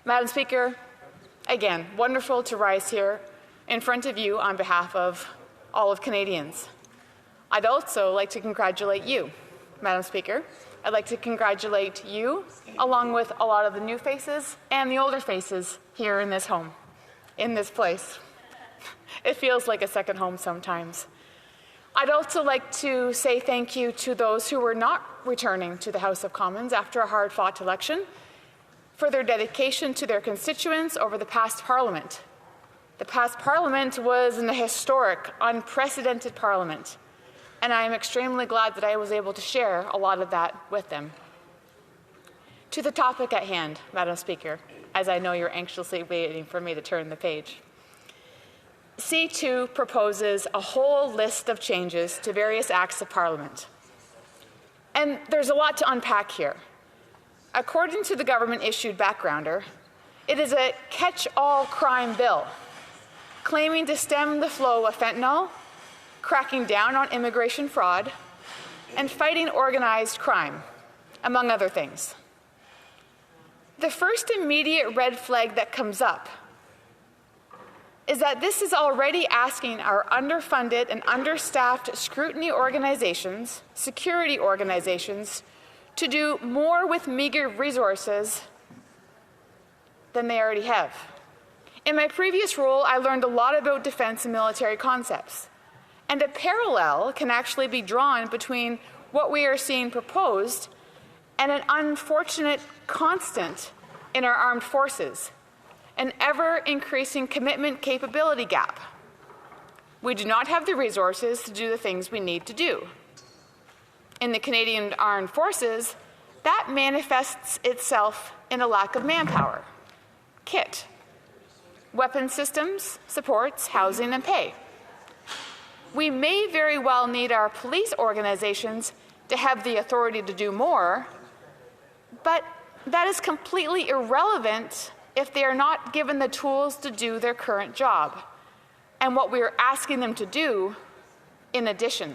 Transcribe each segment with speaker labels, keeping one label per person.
Speaker 1: Madam Speaker, again, wonderful to rise here in front of you on behalf of all of Canadians. I'd also like to congratulate you, Madam Speaker. I'd like to congratulate you, along with a lot of the new faces and the older faces here in this home, in this place. It feels like a second home sometimes. I'd also like to say thank you to those who were not returning to the House of Commons after a hard-fought election for their dedication to their constituents over the past Parliament. The past Parliament was an historic, unprecedented Parliament, and I am extremely glad that I was able to share a lot of that with them. To the topic at hand, Madam Speaker, as I know you're anxiously waiting for me to turn the page. C2 proposes a whole list of changes to various acts of Parliament. And there's a lot to unpack here. According to the government-issued backgrounder, it is a catch-all crime bill, claiming to stem the flow of fentanyl, cracking down on immigration fraud, and fighting organized crime, among other things. The first immediate red flag that comes up is that this is already asking our underfunded and understaffed scrutiny organizations, security organizations, to do more with meager resources than they already have. In my previous role, I learned a lot about defense and military concepts, and a parallel can actually be drawn between what we are seeing proposed and an unfortunate constant in our armed forces, an ever-increasing commitment capability gap. We do not have the resources to do the things we need to do. In the Canadian Armed Forces, that manifests itself in a lack of manpower, kit, weapon systems, supports, housing, and pay. We may very well need our police organizations to have the authority to do more, but that is completely irrelevant if they are not given the tools to do their current job and what we are asking them to do in addition.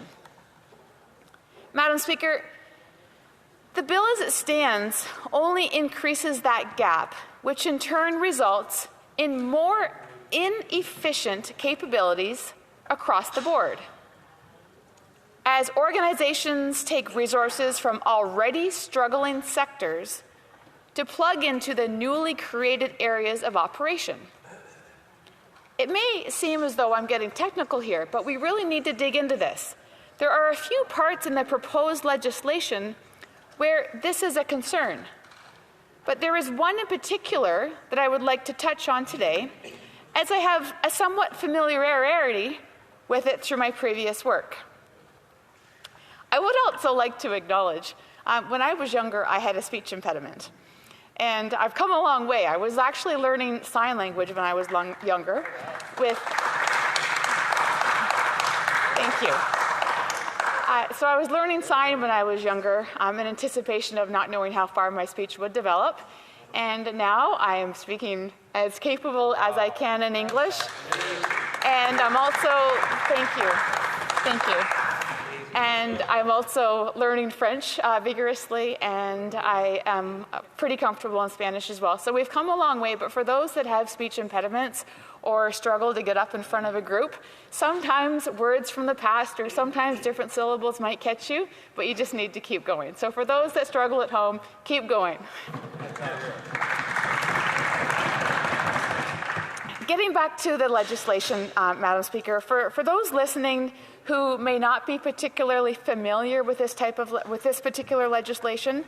Speaker 1: Madam Speaker, the bill as it stands only increases that gap, which in turn results in more inefficient capabilities across the board. As organizations take resources from already struggling sectors to plug into the newly created areas of operation. It may seem as though I'm getting technical here, but we really need to dig into this. There are a few parts in the proposed legislation where this is a concern, but there is one in particular that I would like to touch on today, as I have a somewhat familiarity with it through my previous work. I would also like to acknowledge, when I was younger, I had a speech impediment. And I've come a long way. I was actually learning sign language when I was younger with, thank you. So I was learning sign when I was younger in anticipation of not knowing how far my speech would develop. And now I am speaking as capable as I can in English. And I'm also, thank you. And I'm also learning French vigorously, and I am pretty comfortable in Spanish as well. So we've come a long way, but for those that have speech impediments or struggle to get up in front of a group, sometimes words from the past or sometimes different syllables might catch you, but you just need to keep going. So for those that struggle at home, keep going. Getting back to the legislation, Madam Speaker, for those listening who may not be particularly familiar with this particular legislation,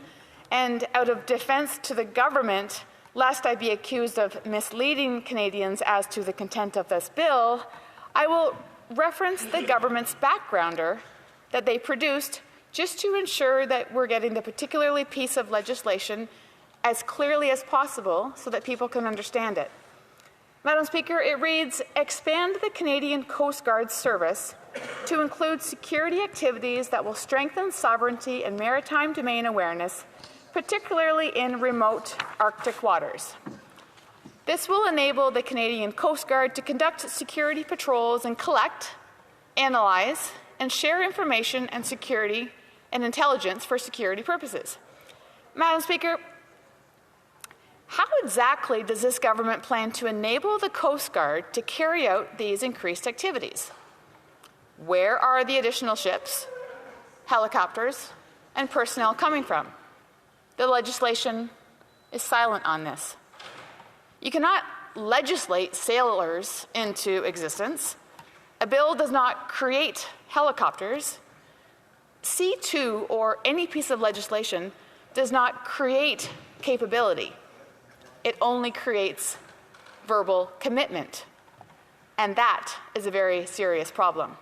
Speaker 1: and out of defense to the government, lest I be accused of misleading Canadians as to the content of this bill, I will reference the government's backgrounder that they produced just to ensure that we're getting the particular piece of legislation as clearly as possible so that people can understand it. Madam Speaker, it reads, expand the Canadian Coast Guard service to include security activities that will strengthen sovereignty and maritime domain awareness, particularly in remote Arctic waters. This will enable the Canadian Coast Guard to conduct security patrols and collect, analyze, and share information and security and intelligence for security purposes. Madam Speaker, How exactly does this government plan to enable the Coast Guard to carry out these increased activities? Where are the additional ships, helicopters, and personnel coming from? The legislation is silent on this. You cannot legislate sailors into existence. A bill does not create helicopters. C2 or any piece of legislation does not create capability. It only creates verbal commitment. And that is a very serious problem.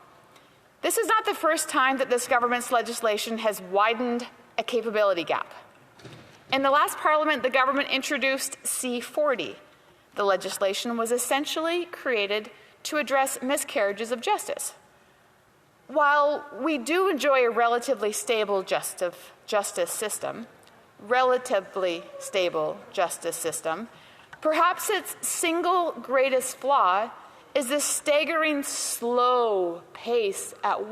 Speaker 1: This is not the first time that this government's legislation has widened a capability gap. In the last Parliament, the government introduced C40. The legislation was essentially created to address miscarriages of justice. While we do enjoy a relatively stable justice system, perhaps its single greatest flaw is the staggering slow pace at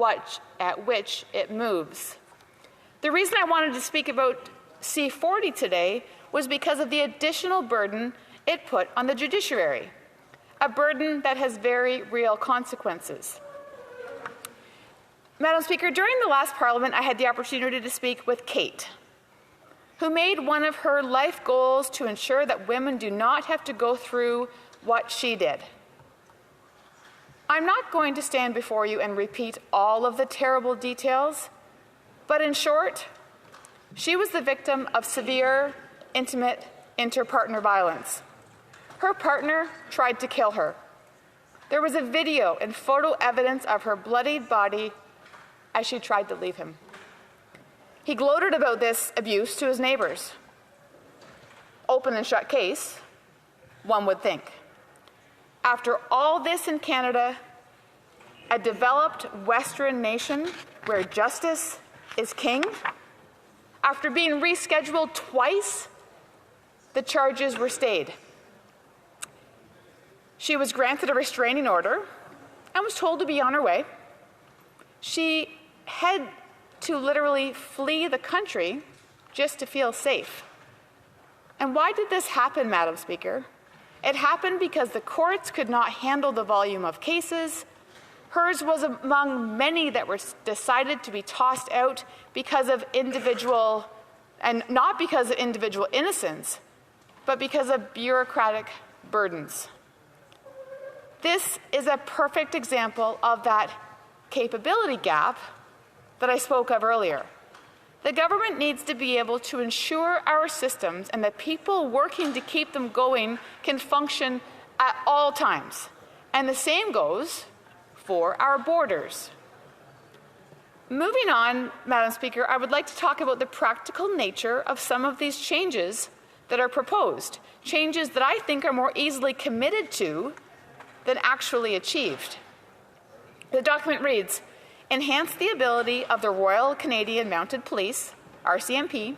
Speaker 1: which it moves. The reason I wanted to speak about C40 today was because of the additional burden it put on the judiciary, a burden that has very real consequences. Madam Speaker, during the last Parliament, I had the opportunity to speak with Kate, who made one of her life goals to ensure that women do not have to go through what she did. I'm not going to stand before you and repeat all of the terrible details, but in short, she was the victim of severe, intimate inter-partner violence. Her partner tried to kill her. There was a video and photo evidence of her bloodied body as she tried to leave him. He gloated about this abuse to his neighbors. Open and shut case, one would think. After all this in Canada, a developed Western nation where justice is king, after being rescheduled twice, the charges were stayed. She was granted a restraining order and was told to be on her way. She had to literally flee the country just to feel safe. And why did this happen, Madam Speaker? It happened because the courts could not handle the volume of cases. Hers was among many that were decided to be tossed out because of individual, and not because of individual innocence, but because of bureaucratic burdens. This is a perfect example of that capability gap that I spoke of earlier. The government needs to be able to ensure our systems and the people working to keep them going can function at all times. And the same goes for our borders. Moving on, Madam Speaker, I would like to talk about the practical nature of some of these changes that are proposed, changes that I think are more easily committed to than actually achieved. The document reads, enhance the ability of the Royal Canadian Mounted Police, RCMP,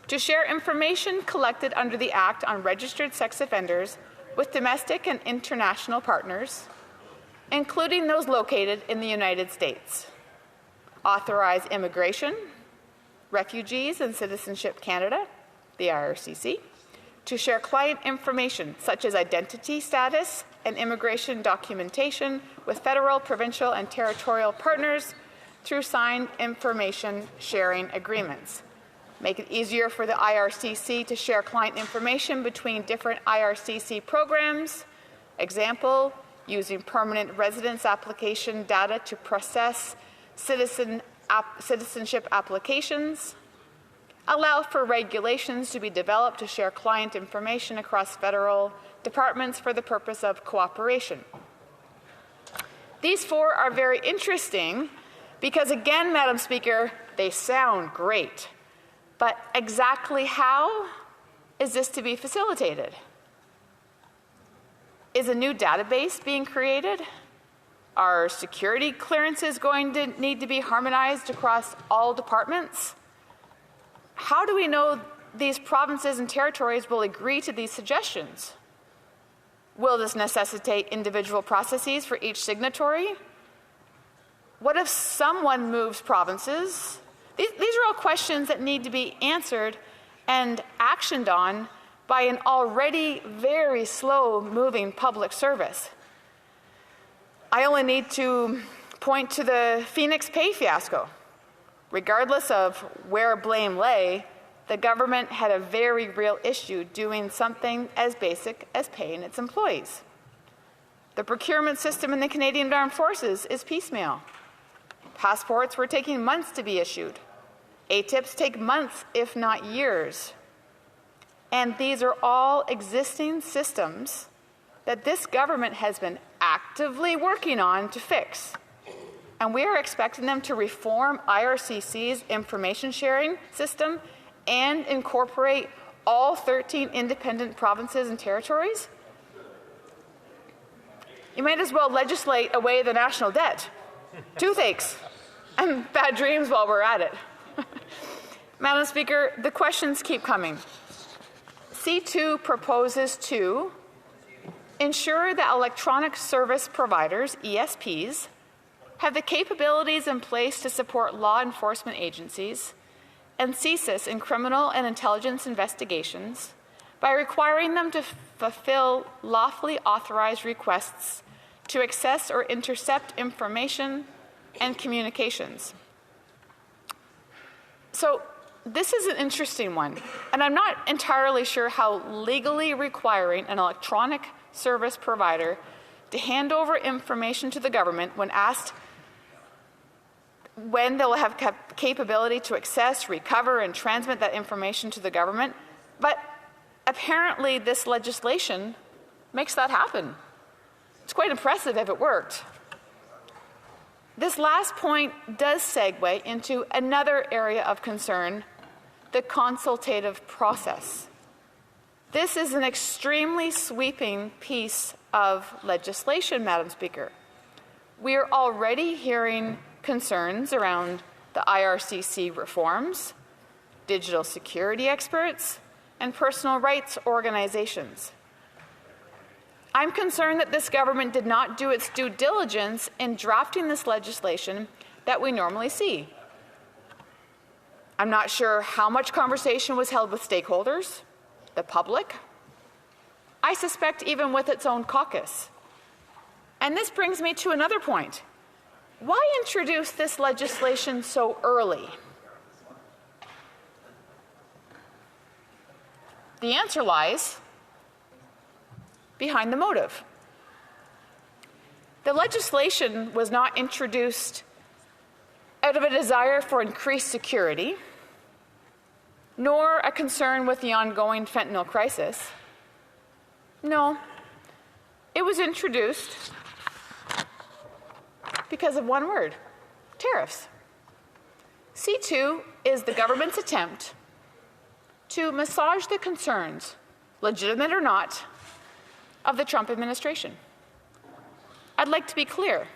Speaker 1: to share information collected under the Act on Registered Sex Offenders with domestic and international partners, including those located in the United States. Authorize Immigration, Refugees and Citizenship Canada, the IRCC, to share client information such as identity status and immigration documentation with federal, provincial, and territorial partners through signed information sharing agreements. Make it easier for the IRCC to share client information between different IRCC programs. Example, using permanent residence application data to process citizenship applications. Allow for regulations to be developed to share client information across federal departments for the purpose of cooperation. These four are very interesting because, again, Madam Speaker, they sound great. But exactly how is this to be facilitated? Is a new database being created? Are security clearances going to need to be harmonized across all departments? How do we know these provinces and territories will agree to these suggestions? Will this necessitate individual processes for each signatory? What if someone moves provinces? These are all questions that need to be answered and actioned on by an already very slow-moving public service. I only need to point to the Phoenix pay fiasco. Regardless of where blame lay, the government had a very real issue doing something as basic as paying its employees. The procurement system in the Canadian Armed Forces is piecemeal. Passports were taking months to be issued. ATIPs take months, if not years. And these are all existing systems that this government has been actively working on to fix. And we are expecting them to reform IRCC's information sharing system and incorporate all 13 independent provinces and territories? You might as well legislate away the national debt, toothaches, and bad dreams while we're at it. Madam Speaker, the questions keep coming. C2 proposes to ensure that electronic service providers, ESPs, have the capabilities in place to support law enforcement agencies and CSIS in criminal and intelligence investigations by requiring them to fulfill lawfully authorized requests to access or intercept information and communications. So this is an interesting one, and I'm not entirely sure how legally requiring an electronic service provider to hand over information to the government when asked when they'll have capability to access, recover, and transmit that information to the government. But apparently this legislation makes that happen. It's quite impressive if it worked. This last point does segue into another area of concern, the consultative process. This is an extremely sweeping piece of legislation, Madam Speaker. We are already hearing concerns around the IRCC reforms, digital security experts, and personal rights organizations. I'm concerned that this government did not do its due diligence in drafting this legislation that we normally see. I'm not sure how much conversation was held with stakeholders, the public, I suspect even with its own caucus. And this brings me to another point. Why introduce this legislation so early? The answer lies behind the motive. The legislation was not introduced out of a desire for increased security, nor a concern with the ongoing fentanyl crisis. No, it was introduced because of one word: tariffs. C2 is the government's attempt to massage the concerns, legitimate or not, of the Trump administration. I'd like to be clear.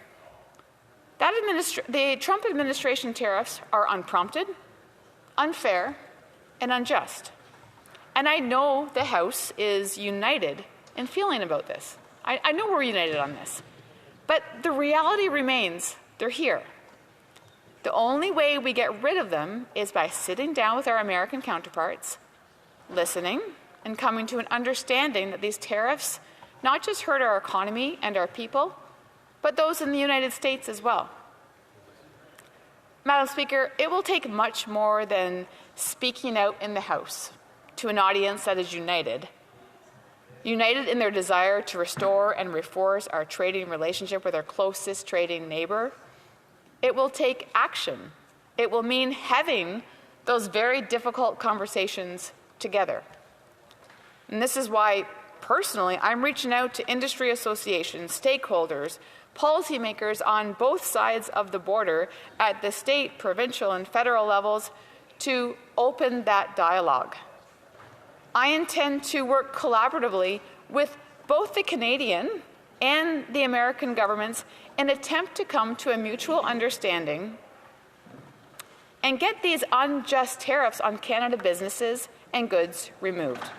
Speaker 1: The Trump administration tariffs are unprompted, unfair, and unjust. And I know the House is united in feeling about this. I know we're united on this. But the reality remains, they're here. The only way we get rid of them is by sitting down with our American counterparts, listening, and coming to an understanding that these tariffs not just hurt our economy and our people, but those in the United States as well. Madam Speaker, it will take much more than speaking out in the House to an audience that is united in their desire to restore and reinforce our trading relationship with our closest trading neighbor. It will take action. It will mean having those very difficult conversations together. And this is why, personally, I'm reaching out to industry associations, stakeholders, policymakers on both sides of the border at the state, provincial, and federal levels to open that dialogue. I intend to work collaboratively with both the Canadian and the American governments in an attempt to come to a mutual understanding and get these unjust tariffs on Canada businesses and goods removed.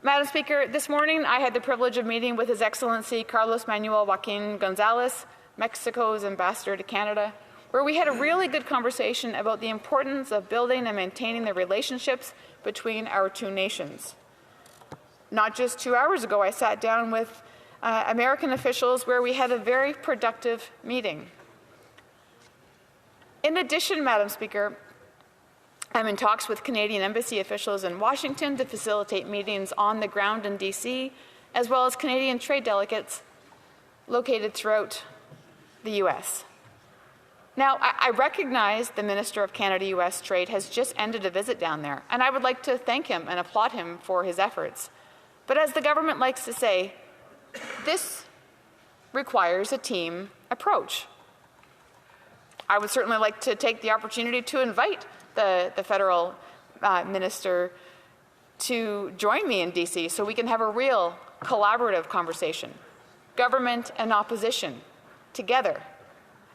Speaker 1: Madam Speaker, this morning I had the privilege of meeting with His Excellency Carlos Manuel Joaquin Gonzalez, Mexico's ambassador to Canada, where we had a really good conversation about the importance of building and maintaining the relationships between our two nations. Not just 2 hours ago, I sat down with American officials where we had a very productive meeting. In addition, Madam Speaker, I'm in talks with Canadian embassy officials in Washington to facilitate meetings on the ground in DC, as well as Canadian trade delegates located throughout the U.S. Now, I recognize the Minister of Canada-U.S. Trade has just ended a visit down there, and I would like to thank him and applaud him for his efforts. But as the government likes to say, this requires a team approach. I would certainly like to take the opportunity to invite the federal minister to join me in DC so we can have a real collaborative conversation, government and opposition together,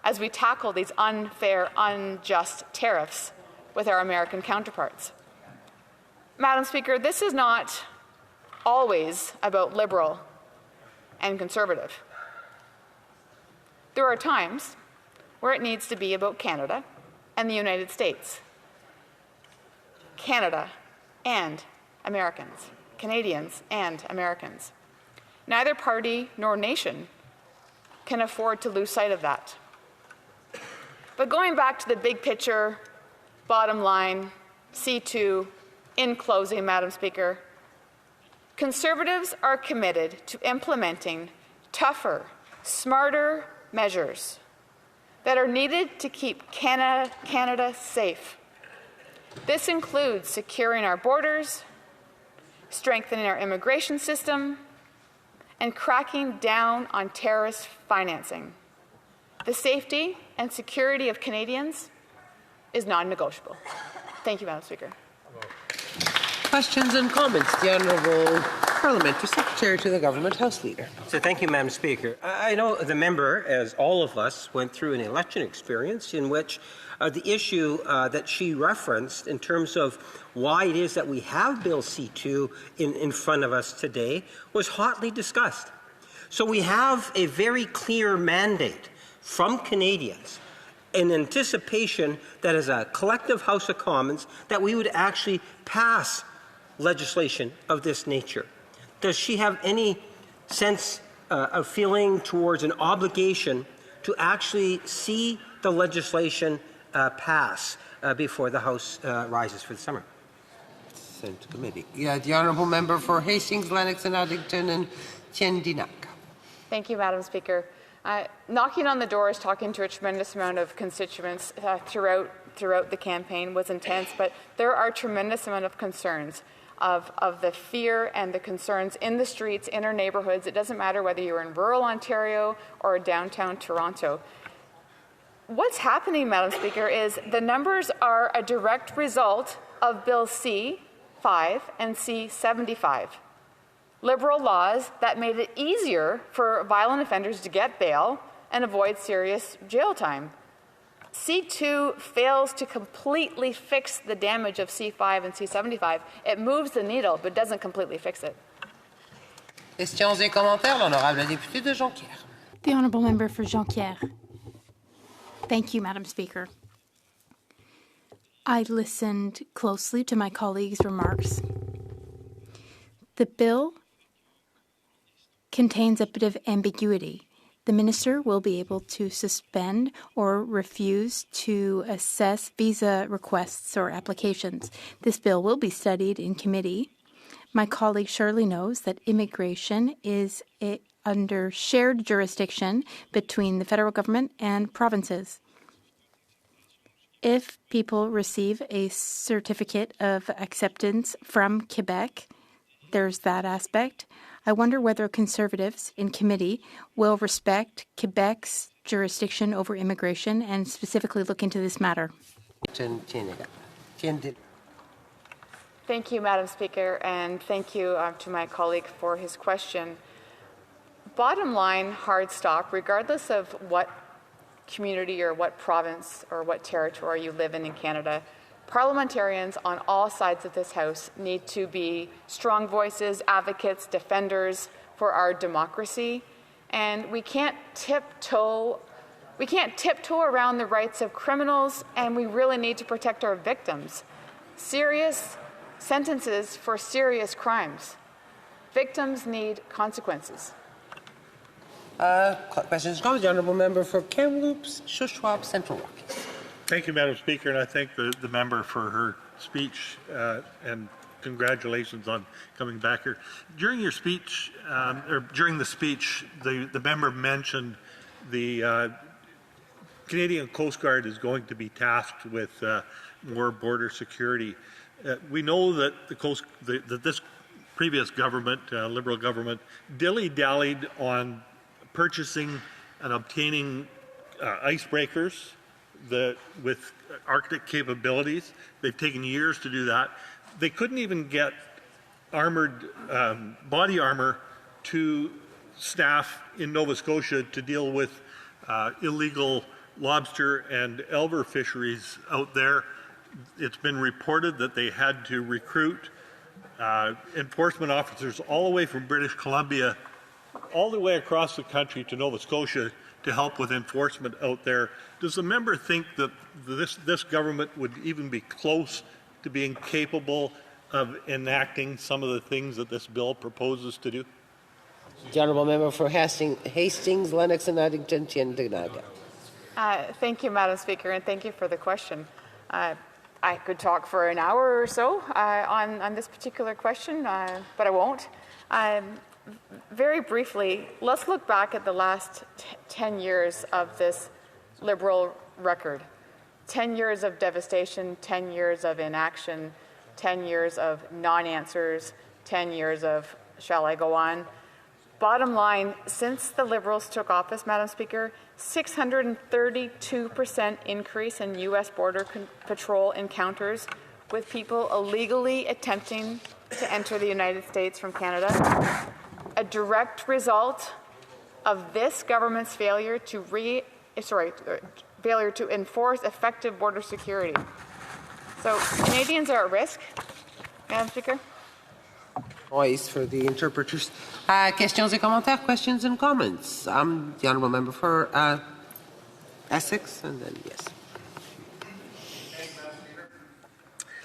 Speaker 1: as we tackle these unfair, unjust tariffs with our American counterparts. Madam Speaker, this is not always about liberal and conservative. There are times where it needs to be about Canada and the United States. Canada and Americans, Canadians and Americans. Neither party nor nation can afford to lose sight of that. But going back to the big picture, bottom line, C2, in closing, Madam Speaker, Conservatives are committed to implementing tougher, smarter measures that are needed to keep Canada safe. This includes securing our borders, strengthening our immigration system, and cracking down on terrorist financing. The safety and security of Canadians is non-negotiable. Thank you, Madam Speaker.
Speaker 2: Questions and comments. The Honourable Parliamentary Secretary to the Government House Leader.
Speaker 3: So thank you, Madam Speaker. I know the member, as all of us, went through an election experience in which the issue that she referenced in terms of why it is that we have Bill C2 in front of us today was hotly discussed. So we have a very clear mandate from Canadians in anticipation that as a collective House of Commons that we would actually pass legislation of this nature. Does she have any sense of feeling towards an obligation to actually see the legislation pass before the House rises for the summer?
Speaker 2: Sent to committee. Yeah, the Honourable Member for Hastings, Lennox and Addington and Tien-Dinac.
Speaker 1: Thank you, Madam Speaker. Knocking on the doors, talking to a tremendous amount of constituents throughout the campaign was intense, but there are a tremendous amount of concerns of the fear and the concerns in the streets, in our neighbourhoods. It doesn't matter whether you're in rural Ontario or downtown Toronto. What's happening, Madam Speaker, is the numbers are a direct result of Bill C5 and C75. Liberal laws that made it easier for violent offenders to get bail and avoid serious jail time. C2 fails to completely fix the damage of C5 and C75. It moves the needle, but doesn't completely fix it.
Speaker 2: Questions et commentaires. L'honorable député de Jonquière.
Speaker 4: The Honourable Member for Jonquière. Thank you, Madam Speaker. I listened closely to my colleague's remarks. The bill contains a bit of ambiguity. The minister will be able to suspend or refuse to assess visa requests or applications. This bill will be studied in committee. My colleague surely knows that immigration is under shared jurisdiction between the federal government and provinces. If people receive a certificate of acceptance from Quebec, there's that aspect. I wonder whether Conservatives in committee will respect Quebec's jurisdiction over immigration and specifically look into this matter.
Speaker 1: Thank you, Madam Speaker, and thank you to my colleague for his question. Bottom line, hard stop, regardless of what community or what province or what territory you live in Canada, parliamentarians on all sides of this House need to be strong voices, advocates, defenders for our democracy. And we can't tiptoe around the rights of criminals, and we really need to protect our victims. Serious sentences for serious crimes. Victims need consequences.
Speaker 2: Questions? Comments? The honourable member for Kamloops, Shuswap, Central Rockies.
Speaker 5: Thank you, Madam Speaker, and I thank the member for her speech and congratulations on coming back here. During your speech, or during the speech, the member mentioned the Canadian Coast Guard is going to be tasked with more border security. We know that that this previous government, Liberal government, dilly-dallied on purchasing and obtaining icebreakers with Arctic capabilities. They've taken years to do that. They couldn't even get armored body armor to staff in Nova Scotia to deal with illegal lobster and elver fisheries out there. It's been reported that they had to recruit enforcement officers all the way from British Columbia, all the way across the country to Nova Scotia to help with enforcement out there. Does the member think that this government would even be close to being capable of enacting some of the things that this bill proposes to do?
Speaker 2: The honourable member for Hastings, Lennox and Addington, Tyendinaga.
Speaker 1: Thank you, Madam Speaker, and thank you for the question. I could talk for an hour or so on this particular question, but I won't. Very briefly, let's look back at the last 10 years of this Liberal record. 10 years of devastation, 10 years of inaction, 10 years of non-answers, 10 years of shall I go on. Bottom line, since the Liberals took office, Madam Speaker, 632% increase in U.S. Border Patrol encounters with people illegally attempting to enter the United States from Canada. A direct result of this government's failure to enforce effective border security. So Canadians are at risk, Madam Speaker.
Speaker 2: Voice for the interpreters. Questions et commentaires, questions and comments. The honourable member for Essex, and then yes.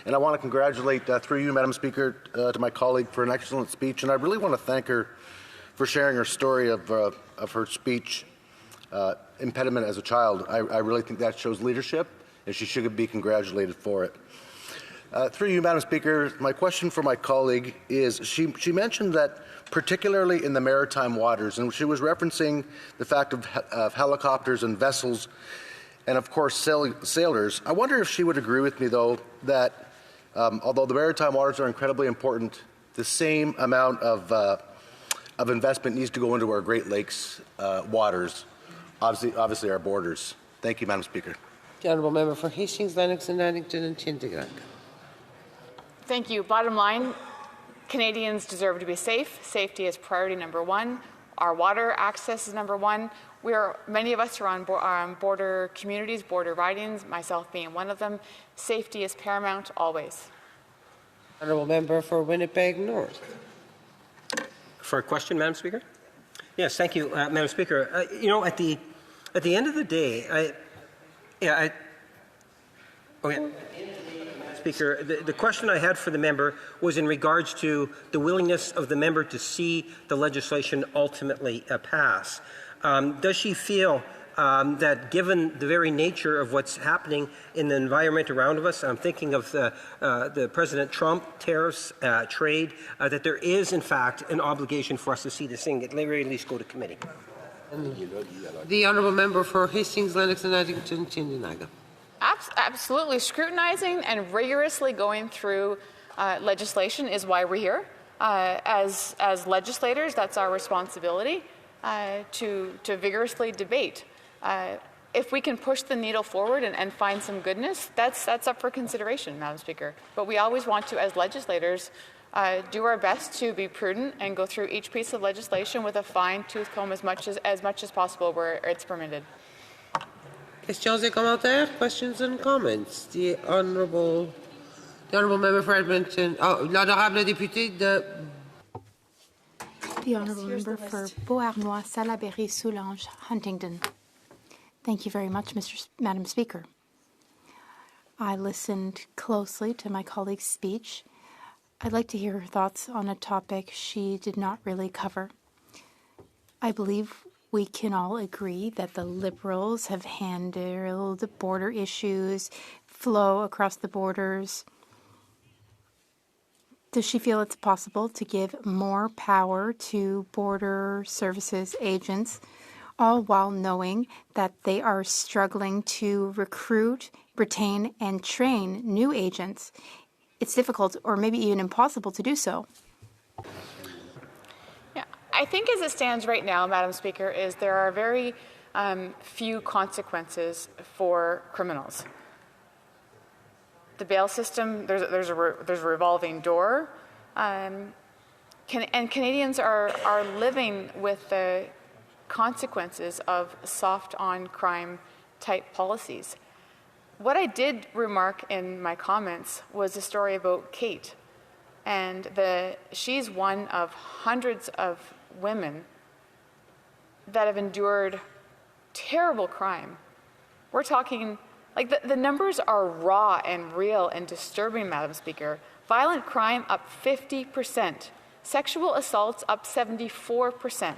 Speaker 6: And I want to congratulate, through you, Madam Speaker, to my colleague for an excellent speech. And I really want to thank her for sharing her story of her speech impediment as a child. I really think that shows leadership, and she should be congratulated for it. Through you, Madam Speaker, my question for my colleague is, she mentioned that particularly in the maritime waters, and she was referencing the fact of helicopters and vessels, and of course sailors. I wonder if she would agree with me, though, that although the maritime waters are incredibly important, the same amount of investment needs to go into our Great Lakes waters, obviously our borders. Thank you, Madam Speaker.
Speaker 2: The honourable member for Hastings, Lennox and Addington, and Tyendinaga.
Speaker 1: Thank you. Bottom line, Canadians deserve to be safe. Safety is priority number one. Our water access is number one. Many of us are on border communities, border ridings, myself being one of them. Safety is paramount always.
Speaker 2: Honourable member for Winnipeg North.
Speaker 3: For a question, Madam Speaker? Yes, thank you, Madam Speaker. At the end of the day, Speaker, the question I had for the member was in regards to the willingness of the member to see the legislation ultimately pass. Does she feel that given the very nature of what's happening in the environment around us, I'm thinking of the President Trump, tariffs, trade, that there is in fact an obligation for us to see this thing at the very least go to committee?
Speaker 2: The honourable member for Hastings, Lennox and Addington, Tyendinaga.
Speaker 1: Absolutely. Scrutinizing and rigorously going through legislation is why we're here. As legislators, that's our responsibility to vigorously debate. If we can push the needle forward and find some goodness, that's up for consideration, Madam Speaker. But we always want to, as legislators, do our best to be prudent and go through each piece of legislation with a fine-tooth comb as much as possible where it's permitted.
Speaker 2: Questions et commentaires, questions and comments. The honourable member for Edmonton. L'honorable député de.
Speaker 4: The honourable member for Beauharnois, Salaberry, Soulanges, Huntingdon. Thank you very much, Madam Speaker. I listened closely to my colleague's speech. I'd like to hear her thoughts on a topic she did not really cover. I believe we can all agree that the Liberals have handled border issues, flow across the borders. Does she feel it's possible to give more power to border services agents, all while knowing that they are struggling to recruit, retain, and train new agents? It's difficult or maybe even impossible to do so.
Speaker 1: Yeah, I think as it stands right now, Madam Speaker, is there are very few consequences for criminals. The bail system, there's a revolving door, and Canadians are living with the consequences of soft on crime type policies. What I did remark in my comments was a story about Kate, and she's one of hundreds of women that have endured terrible crime. We're talking, like, the numbers are raw and real and disturbing, Madam Speaker. Violent crime up 50%, sexual assaults up 74%,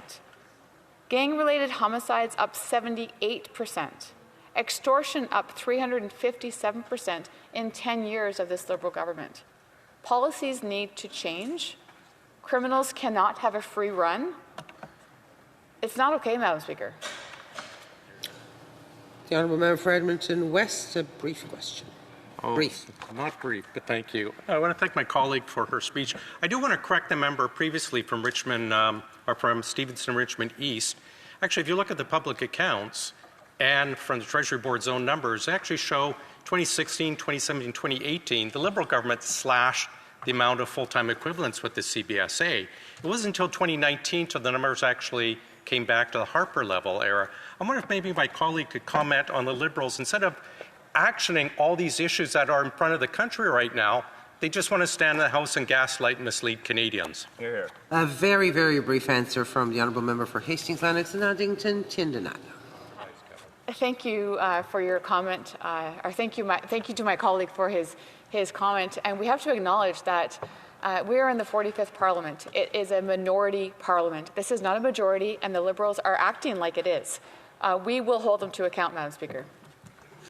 Speaker 1: gang-related homicides up 78%. Extortion up 357% in 10 years of this Liberal government. Policies need to change. Criminals cannot have a free run. It's not okay, Madam Speaker.
Speaker 2: The Honourable Member for Edmonton West, a brief question. Brief.
Speaker 7: Not brief, but thank you. I want to thank my colleague for her speech. I do want to correct the member previously from Richmond, or from Stevenson, Richmond East. Actually, if you look at the public accounts, and from the Treasury Board's own numbers, actually show 2016, 2017, 2018, the Liberal government slashed the amount of full-time equivalents with the CBSA. It wasn't until 2019 till the numbers actually came back to the Harper level era. I wonder if maybe my colleague could comment on the Liberals. Instead of actioning all these issues that are in front of the country right now, they just want to stand in the House and gaslight and mislead Canadians.
Speaker 3: Here.
Speaker 2: A very, very brief answer from the Honourable Member for Hastings, Lennox and Addington, Tindinat.
Speaker 1: Thank you for your comment, or thank you to my colleague for his comment. And we have to acknowledge that we are in the 45th Parliament. It is a minority Parliament. This is not a majority, and the Liberals are acting like it is. We will hold them to account, Madam Speaker.